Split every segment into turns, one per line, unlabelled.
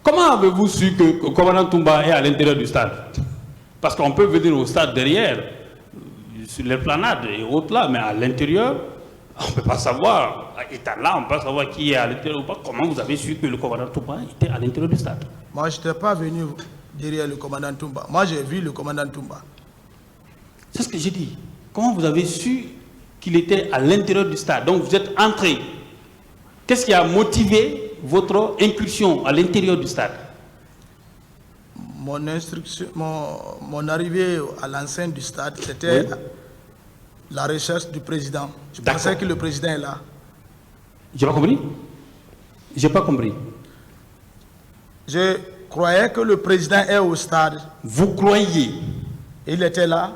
Comment avez-vous su que le commandant Toumba est à l'intérieur du stade? Parce qu'on peut venir au stade derrière, sur l'esplanade et autres là, mais à l'intérieur, on ne peut pas savoir. Étant là, on ne peut pas savoir qui est à l'intérieur ou pas. Comment vous avez su que le commandant Toumba était à l'intérieur du stade?
Moi, je n'étais pas venu derrière le commandant Toumba. Moi, j'ai vu le commandant Toumba.
C'est ce que j'ai dit. Comment vous avez su qu'il était à l'intérieur du stade? Donc vous êtes entré. Qu'est-ce qui a motivé votre incursion à l'intérieur du stade?
Mon arrivée à l'enceinte du stade, c'était la recherche du président. Je pensais que le président est là.
J'ai pas compris? J'ai pas compris.
Je croyais que le président est au stade.
Vous croyez?
Il était là.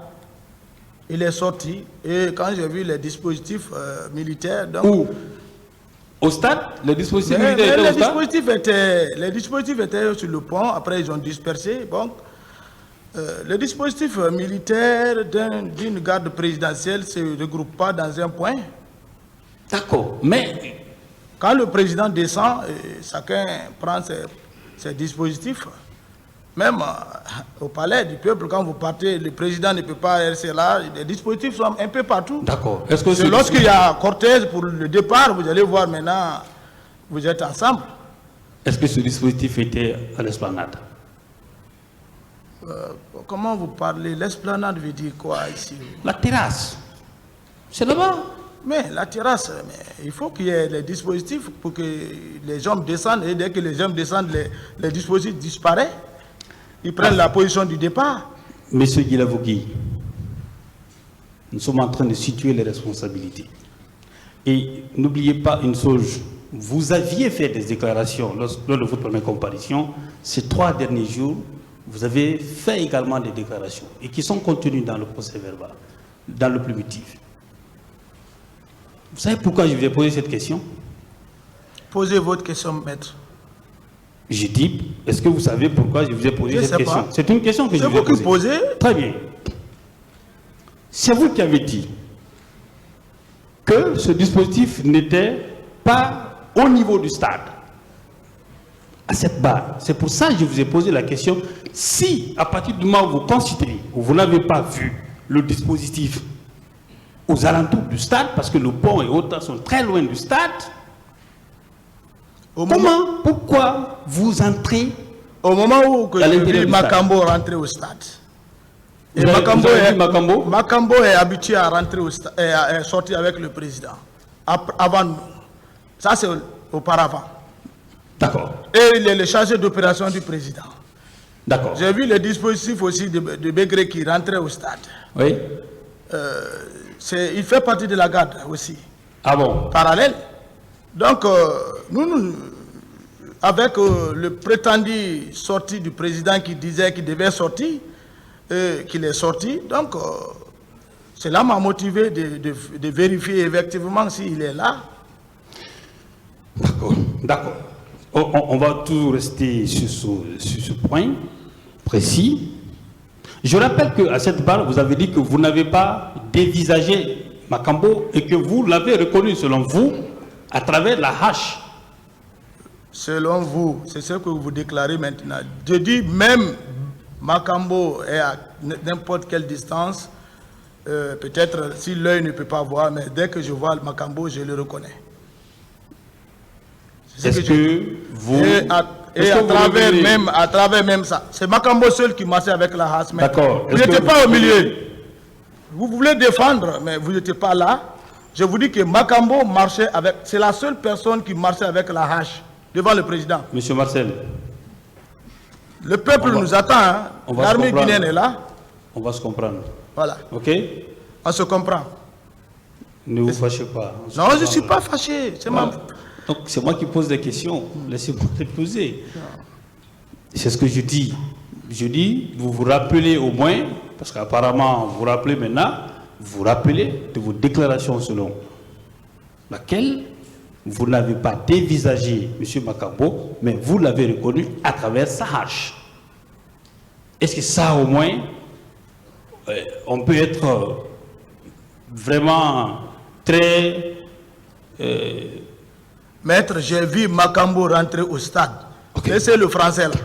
Il est sorti. Et quand j'ai vu les dispositifs militaires... Donc,
où? Au stade? Les dispositifs militaires étaient au stade?
Les dispositifs étaient sur le pont. Après, ils ont dispersé. Donc, les dispositifs militaires d'une garde présidentielle ne se regroupent pas dans un point.
D'accord. Mais
quand le président descend, chacun prend ses dispositifs. Même au palais du peuple, quand vous partez, le président ne peut pas rester là. Les dispositifs sont un peu partout.
D'accord.
Lorsqu'il y a cortège pour le départ, vous allez voir maintenant, vous êtes ensemble.
Est-ce que ce dispositif était à l'esplanade?
Comment vous parlez? L'esplanade veut dire quoi ici?
La terrasse. C'est là-bas.
Mais la terrasse, mais il faut qu'il y ait les dispositifs pour que les hommes descendent. Et dès que les hommes descendent, les dispositifs disparaissent. Ils prennent la position du départ.
Monsieur Guilavogui, nous sommes en train de situer les responsabilités. Et n'oubliez pas une chose, vous aviez fait des déclarations lors de votre première comparution. Ces 3 derniers jours, vous avez fait également des déclarations et qui sont contenues dans le procès verbal, dans le plumitif. Vous savez pourquoi je vous ai posé cette question?
Posez votre question, maître.
J'ai dit, est-ce que vous savez pourquoi je vous ai posé cette question? C'est une question que je vous ai posée.
C'est vous qui posez?
Très bien. C'est vous qui avez dit que ce dispositif n'était pas au niveau du stade, à cette barre. C'est pour ça que je vous ai posé la question. Si, à partir du moment où vous considérez, où vous n'avez pas vu le dispositif aux alentours du stade, parce que le pont et autres sont très loin du stade, pourquoi vous entrez
au moment où Makambo rentrait au stade? Et Makambo est habitué à rentrer au stade et à sortir avec le président. Avant nous. Ça, c'est auparavant.
D'accord.
Et il est le chargé d'opération du président.
D'accord.
J'ai vu les dispositifs aussi de Begré qui rentrait au stade.
Oui.
Il fait partie de la garde aussi.
Ah bon?
Parallèle. Donc, nous, avec le prétendu sorti du président qui disait qu'il devait sortir, qu'il est sorti, donc cela m'a motivé de vérifier effectivement s'il est là.
D'accord, d'accord. On va toujours rester sur ce point précis. Je rappelle qu'à cette barre, vous avez dit que vous n'avez pas dévisagé Makambo et que vous l'avez reconnu, selon vous, à travers la hache.
Selon vous, c'est ce que vous déclarez maintenant. Je dis même Makambo est à n'importe quelle distance, peut-être si l'œil ne peut pas voir, mais dès que je vois Makambo, je le reconnais.
Est-ce que vous...
Et à travers même ça, c'est Makambo seul qui marchait avec la hache.
D'accord.
Vous n'étiez pas au milieu. Vous voulez défendre, mais vous n'étiez pas là. Je vous dis que Makambo marchait avec... C'est la seule personne qui marchait avec la hache devant le président.
Monsieur Marcel.
Le peuple nous attend. Hein. L'armée guinéenne est là.
On va se comprendre.
Voilà.
Ok?
On se comprend.
Ne vous fâchez pas.
Non, je ne suis pas fâché.
Donc c'est moi qui pose des questions. Laissez-moi les poser. C'est ce que je dis. Je dis, vous vous rappelez au moins, parce qu'apparemment vous vous rappelez maintenant, vous vous rappelez de vos déclarations selon laquelle vous n'avez pas dévisagé M. Makambo, mais vous l'avez reconnu à travers sa hache. Est-ce que ça au moins, on peut être vraiment très...
Maître, j'ai vu Makambo rentrer au stade. Laissez le français là.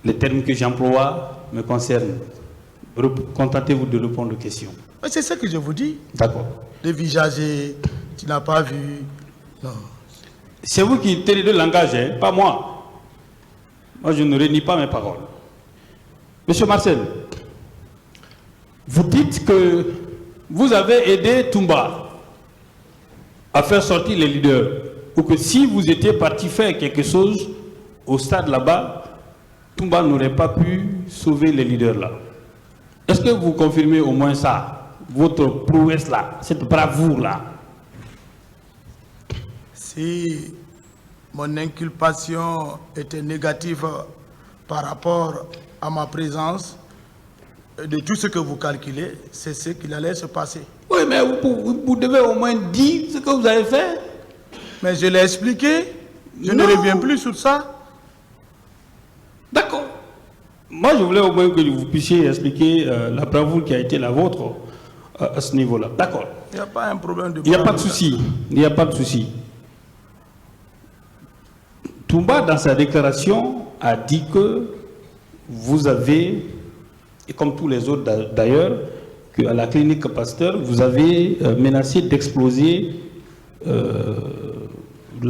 Les termes que j'emploie me concernent. Contentez-vous de répondre aux questions.
Mais c'est ce que je vous dis.
D'accord.
Le visager, tu n'as pas vu. Non.
C'est vous qui tenez le langage, hein, pas moi. Moi, je ne renie pas mes paroles. Monsieur Marcel, vous dites que vous avez aidé Toumba à faire sortir les leaders. Ou que si vous étiez parti faire quelque chose au stade là-bas, Toumba n'aurait pas pu sauver les leaders là. Est-ce que vous confirmez au moins ça, votre prouesse là, cette bravoure là?
Si mon inculpation était négative par rapport à ma présence, de tout ce que vous calculez, c'est ce qu'il allait se passer.
Oui, mais vous devez au moins dire ce que vous avez fait.
Mais je l'ai expliqué, je ne reviens plus sur ça.
D'accord. Moi, je voulais au moins que vous puissiez expliquer la bravoure qui a été la vôtre à ce niveau-là. D'accord.
Il n'y a pas un problème de...
Il n'y a pas de souci. Il n'y a pas de souci. Toumba, dans sa déclaration, a dit que vous avez, et comme tous les autres d'ailleurs, qu'à la clinique Pasteur, vous avez menacé d'exploser de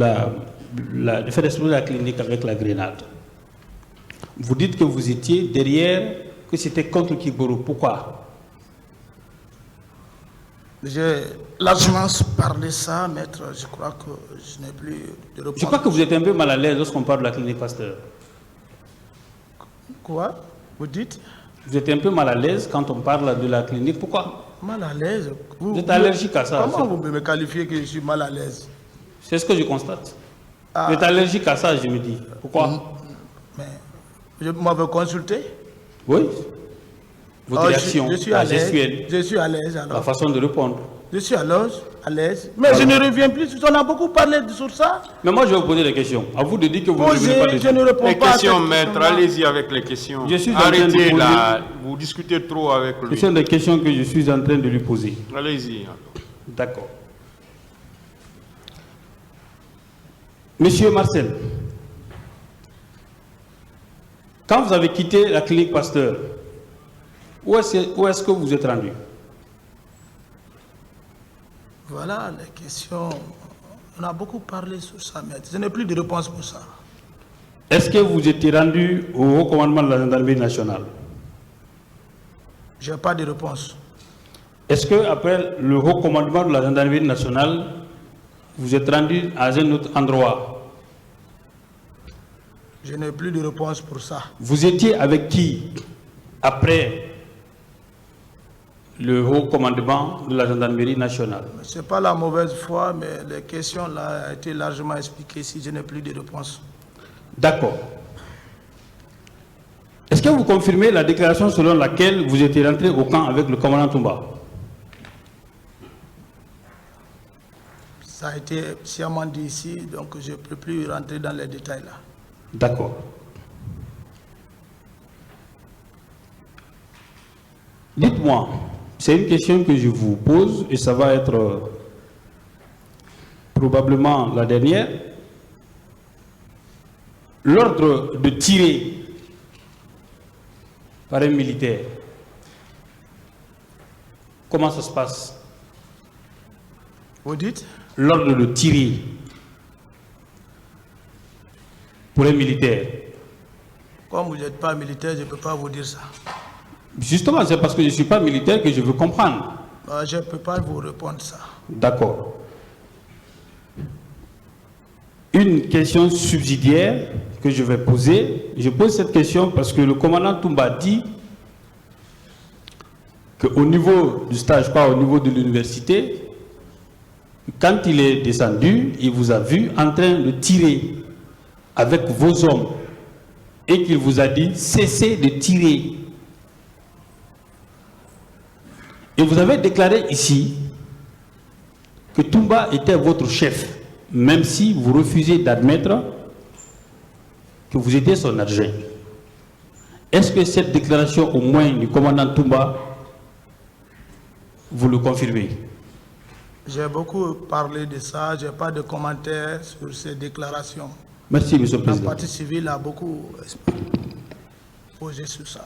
faire exploser la clinique avec la grenade. Vous dites que vous étiez derrière, que c'était contre Kiboro. Pourquoi?
J'ai largement parlé ça, maître. Je crois que je n'ai plus de réponse.
Je crois que vous êtes un peu mal à l'aise lorsqu'on parle de la clinique Pasteur.
Quoi? Vous dites?
Vous êtes un peu mal à l'aise quand on parle de la clinique. Pourquoi?
Mal à l'aise?
Vous êtes allergique à ça.
Comment vous me qualifiez que je suis mal à l'aise?
C'est ce que je constate. Vous êtes allergique à ça, je me dis. Pourquoi?
Mais vous m'avez consulté?
Oui. Votre réaction,
je suis
la
à l'aise.
gestuelle,
Je suis à l'aise alors.
la façon de répondre.
Je suis à l'aise. Mais je ne reviens plus. On a beaucoup parlé sur ça.
Mais moi, je vais vous poser des questions. À vous de dire que vous ne revenez pas dessus.
Je ne réponds
Les
pas
questions,
à cette
maître,
question-là.
allez-y avec les questions.
Je suis en train de
Arrêtez
poser-
là, vous discutez trop avec
Ce
lui.
sont des questions que je suis en train de lui poser.
Allez-y.
D'accord. Monsieur Marcel, quand vous avez quitté la clinique Pasteur, où est-ce que vous êtes rendu?
Voilà les questions. On a beaucoup parlé sur ça, maître. Je n'ai plus de réponse pour ça.
Est-ce que vous étiez rendu au haut commandement de la gendarmerie nationale?
Je n'ai pas de réponse.
Est-ce que après le haut commandement de la gendarmerie nationale, vous êtes rendu à un autre endroit?
Je n'ai plus de réponse pour ça.
Vous étiez avec qui après le haut commandement de la gendarmerie nationale?
Ce n'est pas la mauvaise foi, mais les questions là ont été largement expliquées si je n'ai plus de réponse.
D'accord. Est-ce que vous confirmez la déclaration selon laquelle vous étiez rentré au camp avec le commandant Toumba?
Ça a été sciemment dit ici, donc je ne peux plus rentrer dans les détails là.
D'accord. Dites-moi, c'est une question que je vous pose et ça va être probablement la dernière. L'ordre de tirer par un militaire, comment ça se passe?
Vous dites?
L'ordre de tirer pour un militaire.
Comme vous n'êtes pas militaire, je ne peux pas vous dire ça.
Justement, c'est parce que je ne suis pas militaire que je veux comprendre.
Je ne peux pas vous répondre ça.
D'accord. Une question subsidiaire que je vais poser. Je pose cette question parce que le commandant Toumba dit qu'au niveau du stage, pas au niveau de l'université, quand il est descendu, il vous a vu en train de tirer avec vos hommes et qu'il vous a dit cessez de tirer. Et vous avez déclaré ici que Toumba était votre chef, même si vous refusez d'admettre que vous étiez son adjoint. Est-ce que cette déclaration, au moins du commandant Toumba, vous le confirmez?
J'ai beaucoup parlé de ça, je n'ai pas de commentaires sur ces déclarations.
Merci, Monsieur le
La
Président.
partie civile a beaucoup posé sur ça.